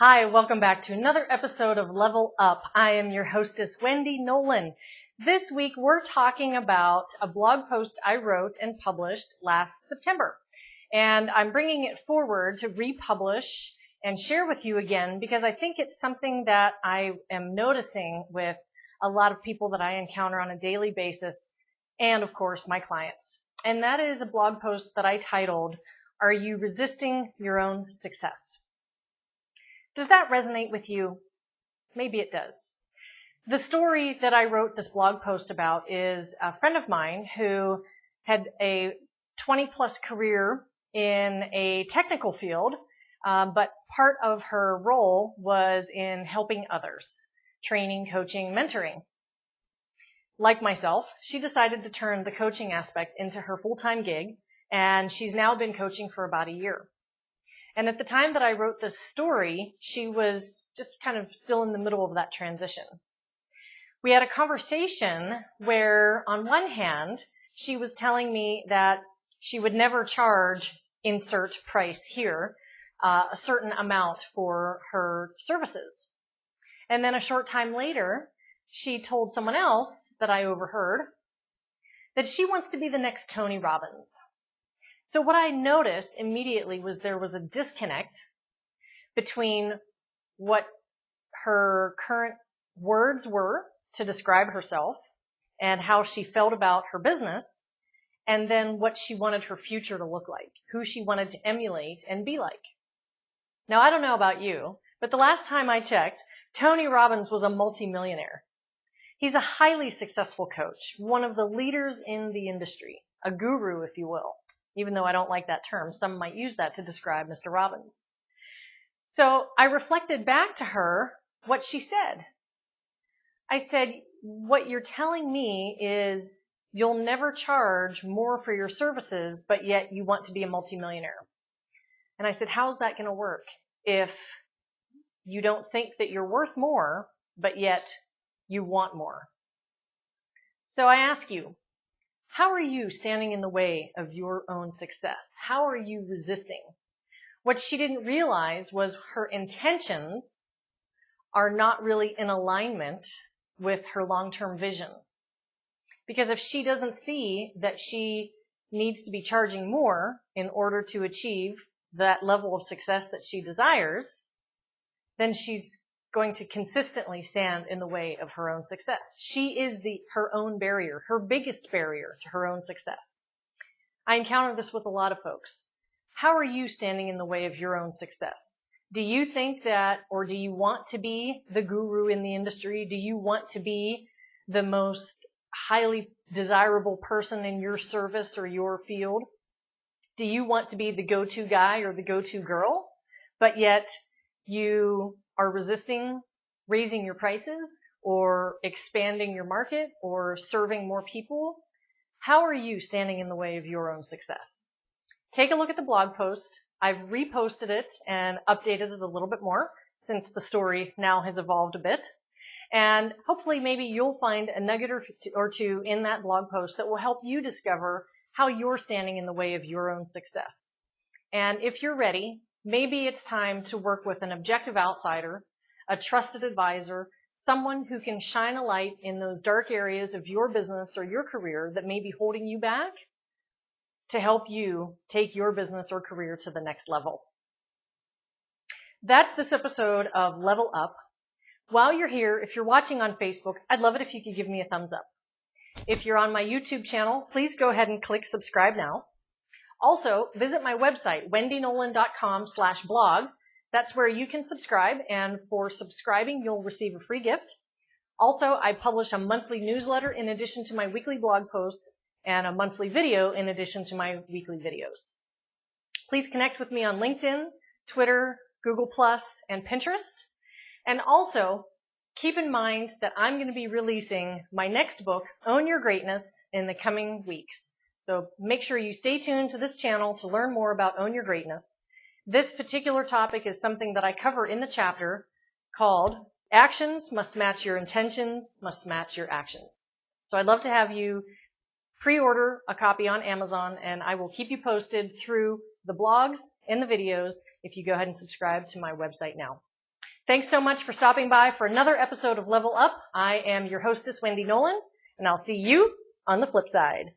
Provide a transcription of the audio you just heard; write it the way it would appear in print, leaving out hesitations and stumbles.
Hi, welcome back to another episode of Level Up. I am your hostess, Wendy Nolin. This week, we're talking about a blog post I wrote and published last September. And I'm bringing it forward to republish and share with you again because I think it's something that I am noticing with a lot of people that I encounter on a daily basis and, of course, my clients. And that is a blog post that I titled, "Are You Resisting Your Own Success?" Does that resonate with you? Maybe it does. The story that I wrote this blog post about is a friend of mine who had a 20-plus career in a technical field, but part of her role was in helping others, training, coaching, mentoring. Like myself, she decided to turn the coaching aspect into her full-time gig, and she's now been coaching for about a year. And at the time that I wrote this story, she was just kind of still in the middle of that transition. We had a conversation where, on one hand, she was telling me that she would never charge, insert price here, a certain amount for her services. And then a short time later, she told someone else that I overheard that she wants to be the next Tony Robbins. So what I noticed immediately was there was a disconnect between what her current words were to describe herself and how she felt about her business, and then what she wanted her future to look like, who she wanted to emulate and be like. Now, I don't know about you, but the last time I checked, Tony Robbins was a multimillionaire. He's a highly successful coach, one of the leaders in the industry, a guru, if you will. Even though I don't like that term, some might use that to describe Mr. Robbins. So I reflected back to her what she said. I said, what you're telling me is you'll never charge more for your services, but yet you want to be a multimillionaire. And I said, how's that going to work if you don't think that you're worth more, but yet you want more? So I ask you, how are you standing in the way of your own success? How are you resisting? What she didn't realize was her intentions are not really in alignment with her long-term vision. Because if she doesn't see that she needs to be charging more in order to achieve that level of success that she desires, then she's going to consistently stand in the way of her own success. She is her own barrier, her biggest barrier to her own success. I encounter this with a lot of folks. How are you standing in the way of your own success? Do you think that, or do you want to be the guru in the industry? Do you want to be the most highly desirable person in your service or your field? Do you want to be the go-to guy or the go-to girl, but yet you are resisting raising your prices or expanding your market or serving more people? How are you standing in the way of your own success? Take a look at the blog post. I've reposted it and updated it a little bit more since the story now has evolved a bit. And hopefully maybe you'll find a nugget or two in that blog post that will help you discover how you're standing in the way of your own success. And if you're ready, maybe it's time to work with an objective outsider, a trusted advisor, someone who can shine a light in those dark areas of your business or your career that may be holding you back to help you take your business or career to the next level. That's this episode of Level Up. While you're here, if you're watching on Facebook, I'd love it if you could give me a thumbs up. If you're on my YouTube channel, please go ahead and click subscribe now. Also, visit my website, wendynolin.com/blog. That's where you can subscribe, and for subscribing, you'll receive a free gift. Also, I publish a monthly newsletter in addition to my weekly blog post and a monthly video in addition to my weekly videos. Please connect with me on LinkedIn, Twitter, Google+, and Pinterest. And also, keep in mind that I'm going to be releasing my next book, Own Your Greatness, in the coming weeks. So make sure you stay tuned to this channel to learn more about Own Your Greatness. This particular topic is something that I cover in the chapter called Actions Must Match Your Intentions, Must Match Your Actions. So I'd love to have you pre-order a copy on Amazon, and I will keep you posted through the blogs and the videos if you go ahead and subscribe to my website now. Thanks so much for stopping by for another episode of Level Up. I am your hostess, Wendy Nolin, and I'll see you on the flip side.